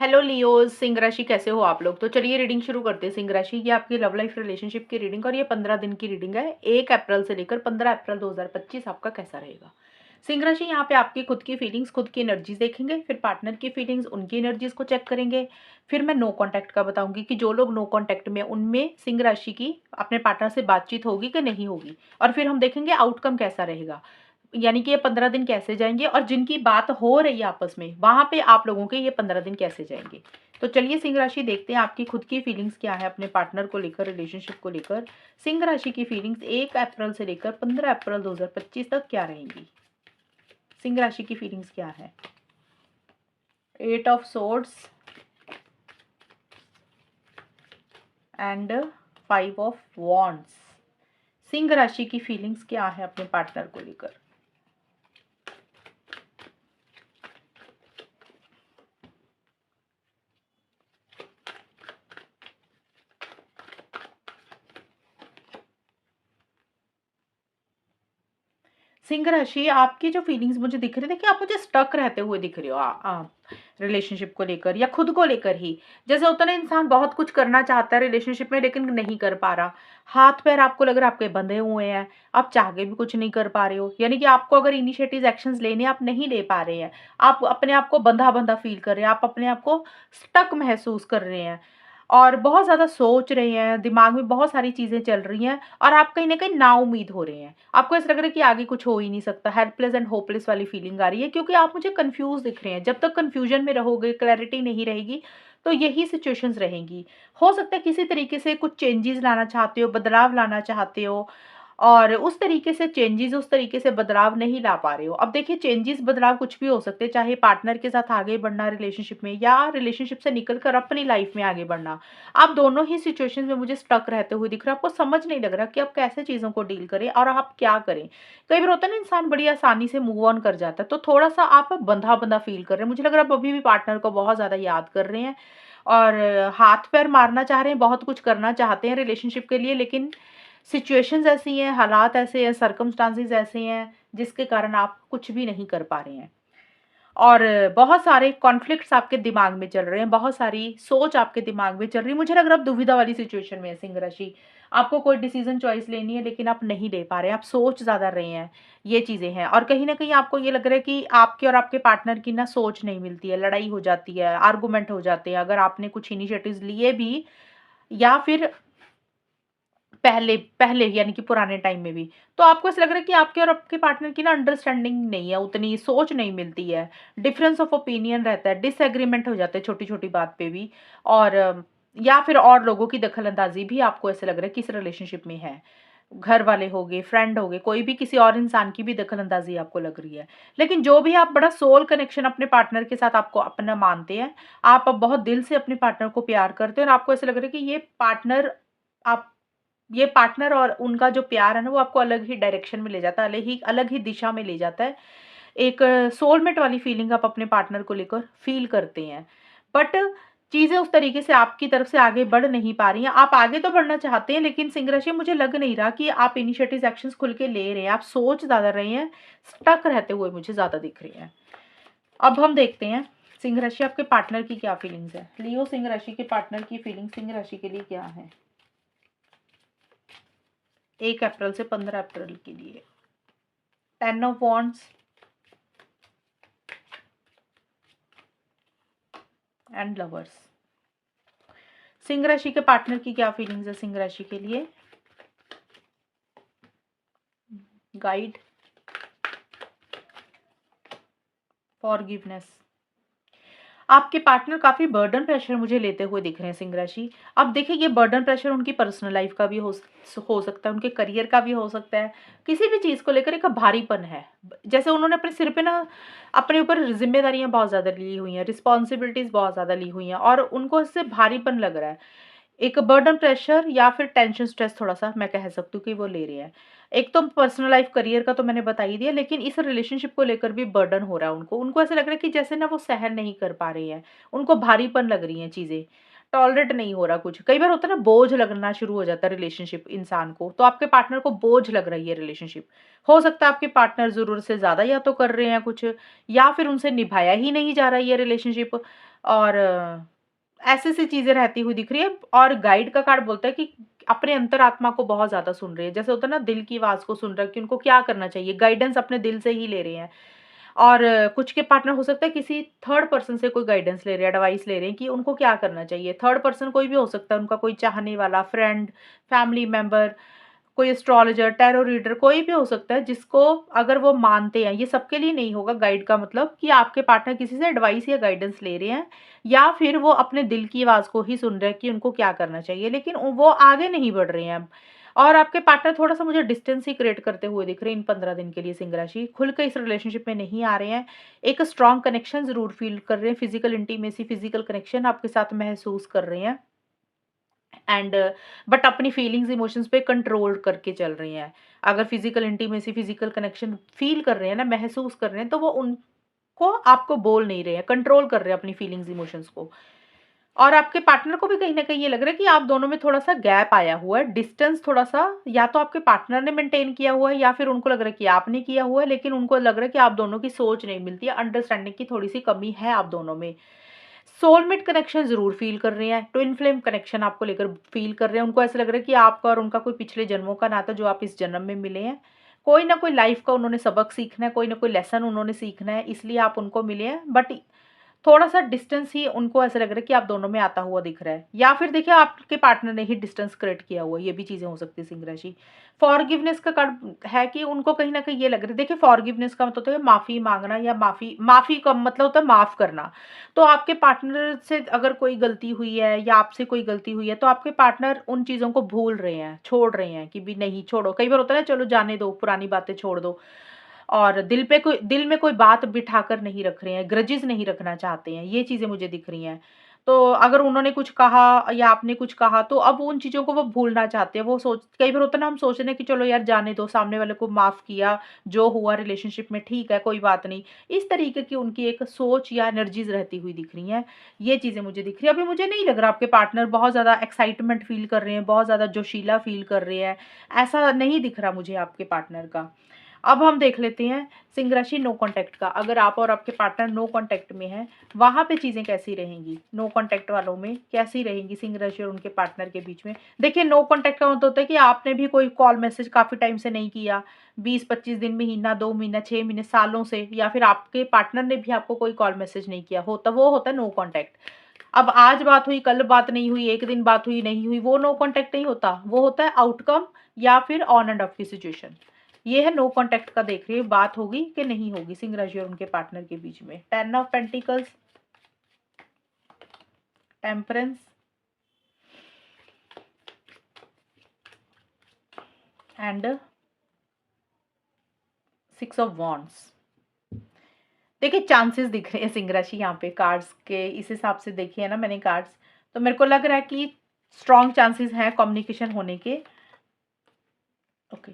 Hello Leos, Singh राशि कैसे हो आप लोग। तो चलिए रीडिंग शुरू करते हैं। सिंह राशि ये आपकी लव लाइफ रिलेशनशिप की रीडिंग और ये 15 दिन की रीडिंग है। 1 अप्रैल से लेकर 15 अप्रैल 2025 आपका कैसा रहेगा। सिंह राशि यहाँ पे आपकी खुद की फीलिंग्स, खुद की एनर्जीज देखेंगे, फिर पार्टनर की फीलिंग्स, उनकी एनर्जीज को चेक करेंगे। फिर मैं नो कॉन्टैक्ट का बताऊंगी कि जो लोग नो कॉन्टैक्ट में उनमें सिंह राशि की अपने पार्टनर से बातचीत होगी कि नहीं होगी। और फिर हम देखेंगे आउटकम कैसा रहेगा, यानी कि ये 15 दिन कैसे जाएंगे और जिनकी बात हो रही है आपस में वहां पे आप लोगों के ये 15 दिन कैसे जाएंगे। तो चलिए सिंह राशि देखते हैं आपकी खुद की फीलिंग्स क्या है अपने पार्टनर को लेकर, रिलेशनशिप को लेकर। सिंह राशि की फीलिंग्स 1 अप्रैल से लेकर 15 अप्रैल 2025 तक क्या रहेंगी। सिंह राशि की फीलिंग्स क्या है। 8 of swords and 5 of wands. Singh राशि की फीलिंग्स क्या है अपने पार्टनर को लेकर। सिंह राशि आपकी जो फीलिंग्स मुझे दिख रही है, देखिए आप मुझे स्टक रहते हुए दिख रहे हो रिलेशनशिप को लेकर या खुद को लेकर ही। जैसे होता है ना, इंसान बहुत कुछ करना चाहता है रिलेशनशिप में लेकिन नहीं कर पा रहा। हाथ पैर आपको लग रहा है आपके बंधे हुए हैं, आप चाह के भी कुछ नहीं कर पा रहे हो। यानी कि आपको अगर इनिशिएटिव एक्शंस लेने आप नहीं ले पा रहे हैं, आप अपने आप को बंधा बंधा फील कर रहे हैं, आप अपने आप को स्टक महसूस कर रहे हैं और बहुत ज़्यादा सोच रहे हैं, दिमाग में बहुत सारी चीज़ें चल रही हैं और आप कहीं न कहीं नाउम्मीद हो रहे हैं। आपको ऐसा लग रहा है कि आगे कुछ हो ही नहीं सकता, हेल्पलेस एंड होपलेस वाली फीलिंग आ रही है क्योंकि आप मुझे कन्फ्यूज़ दिख रहे हैं। जब तक कन्फ्यूजन में रहोगे, क्लैरिटी नहीं रहेगी, तो यही सिचुएशंस रहेंगी। हो सकता है किसी तरीके से कुछ चेंजेज़ लाना चाहते हो, बदलाव लाना चाहते हो और उस तरीके से चेंजेज़, उस तरीके से बदलाव नहीं ला पा रहे हो। अब देखिए चेंजेज़, बदलाव कुछ भी हो सकते हैं, चाहे पार्टनर के साथ आगे बढ़ना रिलेशनशिप में या रिलेशनशिप से निकल कर अपनी लाइफ में आगे बढ़ना। आप दोनों ही सिचुएशन में मुझे स्टक रहते हुए दिख रहे हो। आपको समझ नहीं लग रहा कि आप कैसे चीज़ों को डील करें और आप क्या करें। कई बार होता है ना, इंसान बड़ी आसानी से मूव ऑन कर जाता है, तो थोड़ा-सा आप बंधा-बंधा फ़ील कर रहे हैं। मुझे लग रहा है आप अभी भी पार्टनर को बहुत ज़्यादा याद कर रहे हैं और हाथ-पैर मारना चाह रहे हैं, बहुत कुछ करना चाहते हैं रिलेशनशिप के लिए, लेकिन सिचुएशंस ऐसी हैं, हालात ऐसे हैं, सर्कमस्टांसेस ऐसे हैं, जिसके कारण आप कुछ भी नहीं कर पा रहे हैं। और बहुत सारे कॉन्फ्लिक्ट्स आपके दिमाग में चल रहे हैं, बहुत सारी सोच आपके दिमाग में चल रही है। मुझे लग रहा है आप दुविधा वाली सिचुएशन में है सिंह राशि। आपको कोई डिसीजन चॉइस लेनी है लेकिन आप नहीं ले पा रहे हैं, आप सोच ज़्यादा रहे हैं, ये चीज़ें हैं। और कहीं न कहीं आपको ये लग रहा है कि आपके और आपके पार्टनर की ना सोच नहीं मिलती है, लड़ाई हो जाती है, आर्गुमेंट हो जाते हैं अगर आपने कुछ इनिशिएटिव्स लिए भी या फिर पहले पहले यानी कि पुराने टाइम में भी। तो आपको ऐसा लग रहा है कि आपके और आपके पार्टनर की ना अंडरस्टैंडिंग नहीं है, उतनी सोच नहीं मिलती है, डिफरेंस ऑफ ओपिनियन रहता है, डिसएग्रीमेंट हो जाते हैं छोटी-छोटी बात पे भी। और या फिर और लोगों की दखल-अंदाज़ी भी आपको ऐसा लग रहा है कि इस रिलेशनशिप में है। घर वाले हो गए, फ्रेंड हो गए, कोई भी किसी और इंसान की भी दखल-अंदाज़ी आपको लग रही है। लेकिन जो भी आप बड़ा सोल कनेक्शन अपने पार्टनर के साथ आपको अपना मानते हैं, आप अब बहुत दिल से अपने पार्टनर को प्यार करते हैं और आपको ऐसा लग रहा है कि आप ये पार्टनर और उनका जो प्यार है ना, वो आपको अलग ही डायरेक्शन में ले जाता है, अलग ही दिशा में ले जाता है। एक सोलमेट वाली फीलिंग आप अपने पार्टनर को लेकर फ़ील करते हैं। बट चीज़ें उस तरीके से आपकी तरफ से आगे बढ़ नहीं पा रही हैं। आप आगे तो बढ़ना चाहते हैं लेकिन सिंह राशि मुझे लग नहीं रहा कि आप इनिशिएटिव एक्शंस खुल के ले रहे हैं। आप सोच ज़्यादा रहे हैं, स्टक रहते हुए मुझे ज़्यादा दिख रहे हैं। अब हम देखते हैं सिंह राशि आपके पार्टनर की क्या फीलिंग्स है। लियो, सिंह राशि के पार्टनर की फीलिंग सिंह राशि के लिए क्या है 1 अप्रैल से 15 अप्रैल के लिए। 10 of wands and lovers. Singh राशि के पार्टनर की क्या फीलिंग्स है सिंह राशि के लिए। Guide, forgiveness. आपके पार्टनर काफ़ी बर्डन प्रेशर मुझे लेते हुए दिख रहे हैं सिंह राशि। अब देखिए ये बर्डन प्रेशर उनकी पर्सनल लाइफ का भी हो सकता है, उनके करियर का भी हो सकता है, किसी भी चीज़ को लेकर एक भारीपन है। जैसे उन्होंने अपने सिर पे ना अपने ऊपर ज़िम्मेदारियाँ बहुत ज़्यादा ली हुई हैं, रिस्पॉन्सिबिलिटीज़ बहुत ज़्यादा ली हुई हैं और उनको इससे भारीपन लग रहा है। एक बर्डन प्रेशर या फिर टेंशन स्ट्रेस थोड़ा-सा मैं कह सकती हूँ कि वो ले रहे हैं। एक तो पर्सनल लाइफ करियर का तो मैंने बता ही दिया, लेकिन इस रिलेशनशिप को लेकर भी बर्डन हो रहा है उनको। उनको ऐसा लग रहा है कि जैसे ना वो सहन नहीं कर पा रही हैं, उनको भारीपन लग रही हैं चीज़ें। टॉलरेट नहीं हो रहा कुछ। कई बार होता है ना, बोझ लगना शुरू हो जाता है रिलेशनशिप इंसान को, तो आपके पार्टनर को बोझ लग रही है रिलेशनशिप। हो सकता है आपके पार्टनर ज़रूरत से ज़्यादा या तो कर रहे हैं कुछ, या फिर उनसे निभाया ही नहीं जा रहा है ये रिलेशनशिप, और ऐसी-ऐसी चीज़ें रहती हुई दिख रही है। और गाइड का कार्ड बोलता है कि अपने अंतरात्मा को बहुत ज़्यादा सुन रहे हैं। जैसे होता है ना, दिल की आवाज़ को सुन रहा है कि उनको क्या करना चाहिए, गाइडेंस अपने दिल से ही ले रहे हैं। और कुछ के पार्टनर हो सकता है किसी थर्ड पर्सन से कोई गाइडेंस ले रहे हैं, एडवाइस ले रहे हैं कि उनको क्या करना चाहिए। थर्ड पर्सन कोई भी हो सकता है, उनका कोई चाहने वाला, फ्रेंड, फैमिली मेंबर, कोई एस्ट्रोलॉजर, टैरो रीडर, कोई भी हो सकता है जिसको अगर वो मानते हैं, ये सबके लिए नहीं होगा। गाइड का मतलब कि आपके पार्टनर किसी से एडवाइस या गाइडेंस ले रहे हैं, या फिर वो अपने दिल की आवाज़ को ही सुन रहे हैं कि उनको क्या करना चाहिए, लेकिन वो आगे नहीं बढ़ रहे हैं। और आपके पार्टनर थोड़ा-सा मुझे डिस्टेंस ही क्रिएट करते हुए दिख रहे हैं इन 15 दिन के लिए, सिंह राशि। खुल के इस रिलेशनशिप में नहीं आ रहे हैं। एक स्ट्रॉन्ग कनेक्शन ज़रूर फ़ील कर रहे हैं, फिज़िकल इंटीमेसी, फिज़िकल कनेक्शन आपके साथ महसूस कर रहे हैं। एंड बट अपनी फीलिंग्स, इमोशंस पे कंट्रोल करके चल रही हैं। अगर physical intimacy, physical connection feel कर रहे हैं ना, महसूस कर रहे हैं, तो वो उनको आपको बोल नहीं रहे हैं, कंट्रोल कर रहे हैं अपनी फीलिंग्स, इमोशंस को। और आपके पार्टनर को भी कहीं न कहीं ये लग रहा है कि आप दोनों में थोड़ा-सा गैप आया हुआ है, डिस्टेंस थोड़ा-सा या तो आपके पार्टनर ने मेंटेन किया हुआ है, या फिर उनको लग रहा है कि आपने किया हुआ है, लेकिन उनको लग रहा है कि आप दोनों की सोच नहीं मिलती है, अंडरस्टैंडिंग की थोड़ी-सी कमी है आप दोनों में। सोलमेट कनेक्शन ज़रूर फ़ील कर रहे हैं, ट्विन फ्लेम कनेक्शन आपको लेकर फ़ील कर रहे हैं। उनको ऐसा लग रहा है कि आपका और उनका कोई पिछले जन्मों का नाता, जो आप इस जन्म में मिले हैं। कोई ना कोई लाइफ़ का उन्होंने सबक सीखना है, कोई ना कोई लेसन उन्होंने सीखना है, इसलिए आप उनको मिले हैं। बट थोड़ा-सा डिस्टेंस ही उनको ऐसा लग रहा है कि आप दोनों में आता हुआ दिख रहा है, या फिर देखिए आपके पार्टनर ने ही डिस्टेंस क्रिएट किया हुआ है, ये भी चीज़ें हो सकती है सिंह राशि। फॉरगिवनेस का कार्ड है कि उनको कहीं न कहीं ये लग रहा है, देखिए फॉरगिवनेस का मतलब होता है माफ़ी माँगना, या माफ़ी माफ़ी का मतलब होता है माफ़ करना। तो आपके पार्टनर से अगर कोई गलती हुई है, या आपसे कोई गलती हुई है, तो आपके पार्टनर उन चीज़ों को भूल रहे हैं, छोड़ रहे हैं कि भी नहीं छोड़ो। कई बार होता है ना, चलो जाने दो, पुरानी बातें छोड़ दो। और दिल में कोई बात बिठाकर नहीं रख रहे हैं, ग्रजेस नहीं रखना चाहते हैं, ये चीज़ें मुझे दिख रही हैं। तो अगर उन्होंने कुछ कहा या आपने कुछ कहा, तो अब उन चीज़ों को वो भूलना चाहते हैं। वो सोच कई बार होता है ना, हम सोच रहे हैं कि चलो यार जाने दो, सामने वाले को माफ़ किया, जो हुआ रिलेशनशिप में ठीक है, कोई बात नहीं। इस तरीके की उनकी एक सोच या एनर्जीज़ रहती हुई दिख रही हैं। ये चीज़ें मुझे दिख रही हैं। अभी मुझे नहीं लग रहा आपके पार्टनर बहुत ज़्यादा एक्साइटमेंट फ़ील कर रहे हैं, बहुत ज़्यादा जोशीला फ़ील कर रहे हैं, ऐसा नहीं दिख रहा मुझे आपके पार्टनर का। अब हम देख लेते हैं सिंह राशि नो कॉन्टैक्ट का। अगर आप और आपके पार्टनर नो कॉन्टैक्ट में हैं, वहाँ पे चीज़ें कैसी रहेंगी? नो कॉन्टैक्ट वालों में कैसी रहेंगी सिंह राशि और उनके पार्टनर के बीच में? देखिए, नो कॉन्टैक्ट का मतलब होता है कि आपने भी कोई कॉल मैसेज काफ़ी टाइम से नहीं किया, 20-25 दिन, महीना, 2 महीना, 6 महीने, सालों से, या फिर आपके पार्टनर ने भी आपको कोई कॉल मैसेज नहीं किया, होता वो होता है नो कॉन्टैक्ट। अब आज बात हुई, कल बात नहीं हुई, 1 दिन बात हुई, नहीं हुई, वो नो कॉन्टैक्ट नहीं होता, वो होता है आउटकम, या फिर ऑन एंड ऑफ की सिचुएशन। ये है नो कॉन्टैक्ट का। देख रही है बात होगी कि नहीं होगी सिंह राशि और उनके पार्टनर के बीच में। 10 of pentacles, temperance and 6 of wands. देखिए, चांसेस दिख रहे हैं सिंह राशि यहाँ पे कार्ड्स के इस हिसाब से देखिए ना मैंने कार्ड्स, तो मेरे को लग रहा है कि स्ट्रॉन्ग चांसेस हैं कम्युनिकेशन होने के। ओके,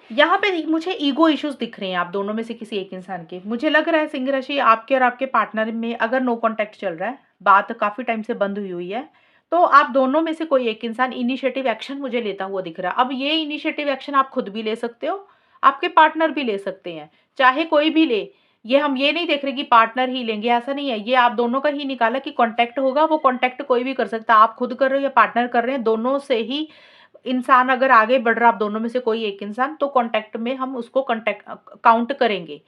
यहाँ पे मुझे ईगो इश्यूज दिख रहे हैं आप दोनों में से किसी एक इंसान के। मुझे लग रहा है सिंह राशि, आपके और आपके पार्टनर में अगर नो कॉन्टैक्ट चल रहा है, बात काफ़ी टाइम से बंद हुई हुई है, तो आप दोनों में से कोई एक इंसान इनिशिएटिव एक्शन मुझे लेता हुआ दिख रहा है। अब ये इनिशिएटिव एक्शन आप खुद भी ले सकते हो, आपके पार्टनर भी ले सकते हैं, चाहे कोई भी ले। ये हम ये नहीं देख रहे कि पार्टनर ही लेंगे, ऐसा नहीं है। ये आप दोनों का ही निकाला कि कॉन्टैक्ट होगा, वो कॉन्टैक्ट कोई भी कर सकता है। आप खुद कर रहे हो या पार्टनर कर रहे हैं, दोनों से ही इंसान अगर आगे बढ़ रहा है, आप दोनों में से कोई एक इंसान, तो कॉन्टैक्ट में हम उसको कॉन्टैक्ट काउंट करेंगे।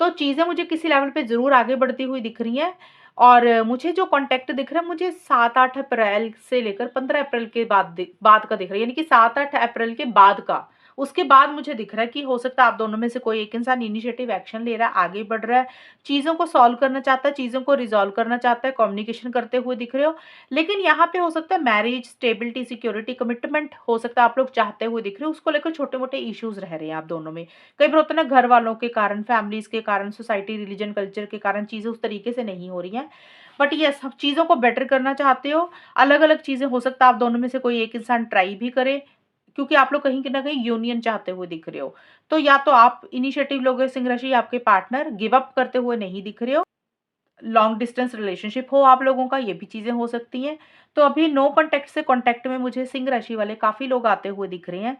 तो चीज़ें मुझे किसी लेवल पे ज़रूर आगे बढ़ती हुई दिख रही हैं। और मुझे जो कॉन्टैक्ट दिख रहा है, मुझे 7-8 अप्रैल से लेकर 15 अप्रैल के बाद का दिख रहा है, यानी कि 7-8 अप्रैल के बाद का। उसके बाद मुझे दिख रहा है कि हो सकता है आप दोनों में से कोई एक इंसान इनिशिएटिव एक्शन ले रहा है, आगे बढ़ रहा है, चीज़ों को सॉल्व करना चाहता है, चीज़ों को रिज़ॉल्व करना चाहता है, कम्युनिकेशन करते हुए दिख रहे हो। लेकिन यहाँ पे हो सकता है मैरिज, स्टेबिलिटी, सिक्योरिटी, कमिटमेंट हो सकता है आप लोग चाहते हुए दिख रहे हो, उसको लेकर छोटे-मोटे इश्यूज़ रह रहे हैं आप दोनों में। कई बार होता है ना, घर वालों के कारण, फैमिलीज़ के कारण, सोसाइटी, रिलीजन, कल्चर के कारण चीज़ें उस तरीके से नहीं हो रही हैं। बट येस, आप चीज़ों को बेटर करना चाहते हो, अलग-अलग चीज़ें हो सकता है आप दोनों में से कोई एक इंसान ट्राई भी करे, क्योंकि आप लोग कहीं न कहीं यूनियन चाहते हुए दिख रहे हो। तो या तो आप इनिशिएटिव लोगे सिंह राशि, या आपके पार्टनर गिव अप करते हुए नहीं दिख रहे हो। लॉन्ग डिस्टेंस रिलेशनशिप हो आप लोगों का, ये भी चीज़ें हो सकती हैं। तो अभी नो कॉन्टैक्ट से कॉन्टैक्ट में मुझे सिंह राशि वाले काफ़ी लोग आते हुए दिख रहे हैं।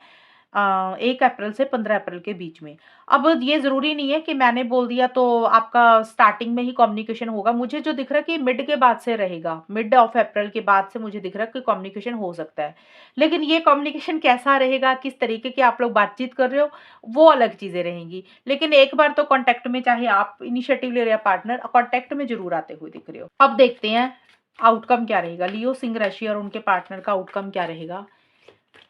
1 अप्रैल से 15 अप्रैल के बीच में। अब ये ज़रूरी नहीं है कि मैंने बोल दिया तो आपका स्टार्टिंग में ही कम्युनिकेशन होगा। मुझे जो दिख रहा है कि मिड के बाद से रहेगा, मिड ऑफ अप्रैल के बाद से मुझे दिख रहा है कि कम्युनिकेशन हो सकता है। लेकिन ये कम्युनिकेशन कैसा रहेगा, किस तरीके की आप लोग बातचीत कर रहे हो, वो अलग चीज़ें रहेंगी। लेकिन एक बार तो कॉन्टैक्ट में, चाहे आप इनिशिएटिव ले रहे हैं पार्टनर, कॉन्टैक्ट में ज़रूर आते हुए दिख रहे हो। अब देखते हैं आउटकम क्या रहेगा, लियो सिंह राशि और उनके पार्टनर का आउटकम क्या रहेगा।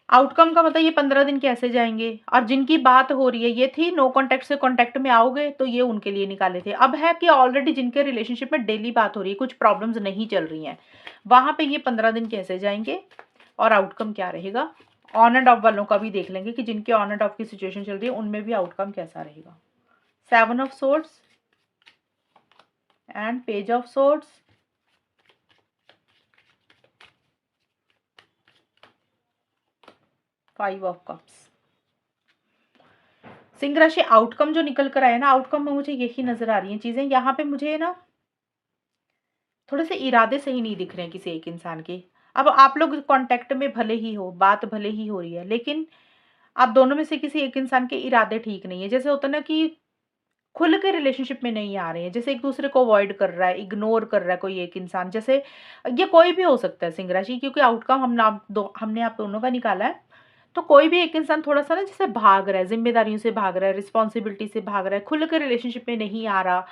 आउटकम का मतलब ये 15 दिन कैसे जाएँगे, और जिनकी बात हो रही है ये थी नो कॉन्टैक्ट से कॉन्टैक्ट में आओगे, तो ये उनके लिए निकाले थे। अब है कि ऑलरेडी जिनके रिलेशनशिप में डेली बात हो रही है, कुछ प्रॉब्लम्स नहीं चल रही हैं, वहाँ पे ये 15 दिन कैसे जाएँगे और आउटकम क्या रहेगा। ऑन एंड ऑफ वालों का भी देख लेंगे कि जिनके ऑन एंड ऑफ की सिचुएशन चल रही है, उनमें भी आउटकम कैसा रहेगा। 7 of swords and page of swords, 5 of cups. Singh राशि आउटकम जो निकल कर आया ना, आउटकम में मुझे यही नज़र आ रही हैं चीज़ें। यहाँ पे मुझे ना थोड़े से इरादे सही नहीं दिख रहे हैं किसी एक इंसान के। अब आप लोग कॉन्टैक्ट में भले ही हो, बात भले ही हो रही है, लेकिन आप दोनों में से किसी एक इंसान के इरादे ठीक नहीं है। जैसे होता है ना कि खुल के रिलेशनशिप में नहीं आ रहे हैं, जैसे एक-दूसरे को अवॉइड कर रहा है, इग्नोर कर रहा है कोई एक इंसान। जैसे ये कोई भी हो सकता है सिंह राशि, क्योंकि आउटकम हमने आप दोनों का निकाला है। तो कोई भी एक इंसान थोड़ा-सा ना जैसे भाग रहा है, ज़िम्मेदारियों से भाग रहा है, रिस्पॉन्सिबिलिटी से भाग रहा है, खुल के रिलेशनशिप में नहीं आ रहा।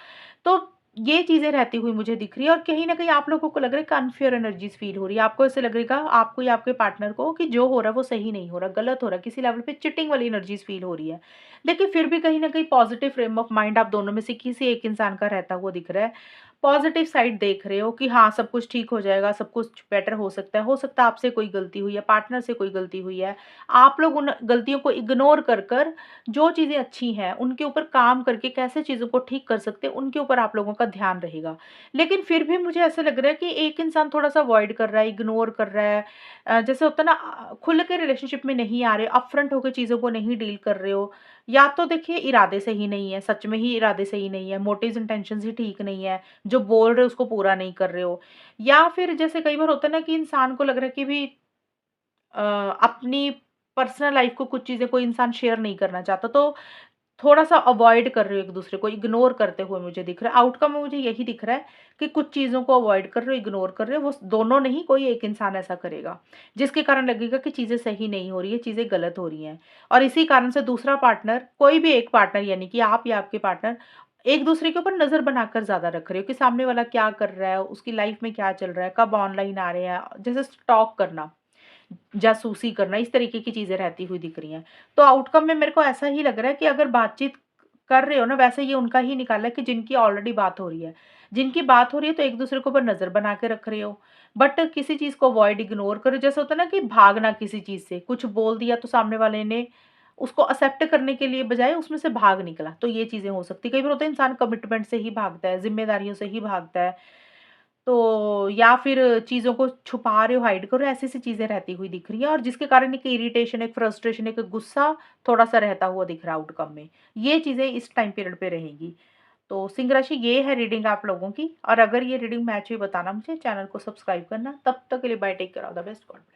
तो ये चीज़ें रहती हुई मुझे दिख रही है, और कहीं न कहीं आप लोगों को लग रहा है कि अनफेयर एनर्जीज़ फ़ील हो रही है। आपको ऐसे लगेगा, आपको या आपके पार्टनर को, कि जो हो रहा है वो सही नहीं हो रहा, गलत हो रहा है, किसी लेवल पे चिटिंग वाली एनर्जीज़ फ़ील हो रही है। लेकिन फिर भी कहीं न कहीं पॉज़िटिव फ्रेम ऑफ माइंड आप दोनों में से किसी एक इंसान का रहता हुआ दिख रहा है। पॉज़िटिव साइड देख रहे हो कि हाँ, सब कुछ ठीक हो जाएगा, सब कुछ बेटर हो सकता है। हो सकता है आपसे कोई गलती हुई है, पार्टनर से कोई गलती हुई है। आप लोग उन गलतियों को इग्नोर कर जो चीज़ें अच्छी हैं, उनके ऊपर काम करके कैसे चीज़ों को ठीक कर सकते हैं, उनके ऊपर आप लोगों का ध्यान रहेगा। लेकिन फिर भी मुझे ऐसा लग रहा है कि एक इंसान थोड़ा-सा अवॉइड कर रहा है, इग्नोर कर रहा है। जैसे होता है ना, खुल के रिलेशनशिप में नहीं आ रहे, अपफ्रंट होके चीज़ों को नहीं डील कर रहे हो। या तो देखिए इरादे सही नहीं है, सच में ही इरादे सही नहीं है, मोटिव्स इंटेंशंस ही ठीक नहीं है, जो बोल रहे हो उसको पूरा नहीं कर रहे हो। या फिर जैसे कई बार होता है ना कि इंसान को लग रहा है कि भी अ, अपनी पर्सनल लाइफ को, कुछ चीज़ें कोई इंसान शेयर नहीं करना चाहता, तो थोड़ा-सा अवॉइड कर रहे हो एक-दूसरे को, इग्नोर करते हुए मुझे दिख रहा है। आउटकम में मुझे यही दिख रहा है कि कुछ चीज़ों को अवॉइड कर रहे हो, इग्नोर कर रहे हो, वो दोनों नहीं, कोई एक इंसान ऐसा करेगा, जिसके कारण लगेगा कि चीज़ें सही नहीं हो रही है, चीज़ें गलत हो रही हैं। और इसी कारण से दूसरा पार्टनर, कोई भी एक पार्टनर, यानी कि आप या आपके पार्टनर, एक-दूसरे के ऊपर नज़र बनाकर ज़्यादा रख रहे हो कि सामने वाला क्या कर रहा है, उसकी लाइफ में क्या चल रहा है, कब ऑनलाइन आ रहे हैं, जैसे स्टॉक करना, जासूसी करना, इस तरीके की चीज़ें रहती हुई दिख रही हैं। तो आउटकम में मेरे को ऐसा ही लग रहा है कि अगर बातचीत कर रहे हो ना, वैसे ये उनका ही निकाला है कि जिनकी ऑलरेडी बात हो रही है। जिनकी बात हो रही है तो एक-दूसरे के ऊपर नज़र बना के रख रहे हो। बट किसी चीज़ को अवॉइड, इग्नोर करो। जैसे होता है ना कि भागना किसी चीज़ से, कुछ बोल दिया तो सामने वाले ने उसको एक्सेप्ट करने के लिए बजाय उसमें से भाग निकला, तो ये चीज़ें हो सकती हैं। कई बार होता है इंसान कमिटमेंट से ही भागता है, ज़िम्मेदारियों से ही भागता है। तो या फिर चीज़ों को छुपा रहे हो, हाइड कर रहे हो, ऐसी-ऐसी चीज़ें रहती हुई दिख रही हैं, और जिसके कारण एक इरिटेशन, एक फ्रस्ट्रेशन, एक गुस्सा थोड़ा-सा रहता हुआ दिख रहा है आउटकम में। ये चीज़ें इस टाइम पीरियड पे रहेंगी। तो सिंह राशि, ये है रीडिंग आप लोगों की, और अगर ये रीडिंग मैच हुई बताना मुझे, चैनल को सब्सक्राइब करना। तब तक के लिए bye, take care, all the best, God bless.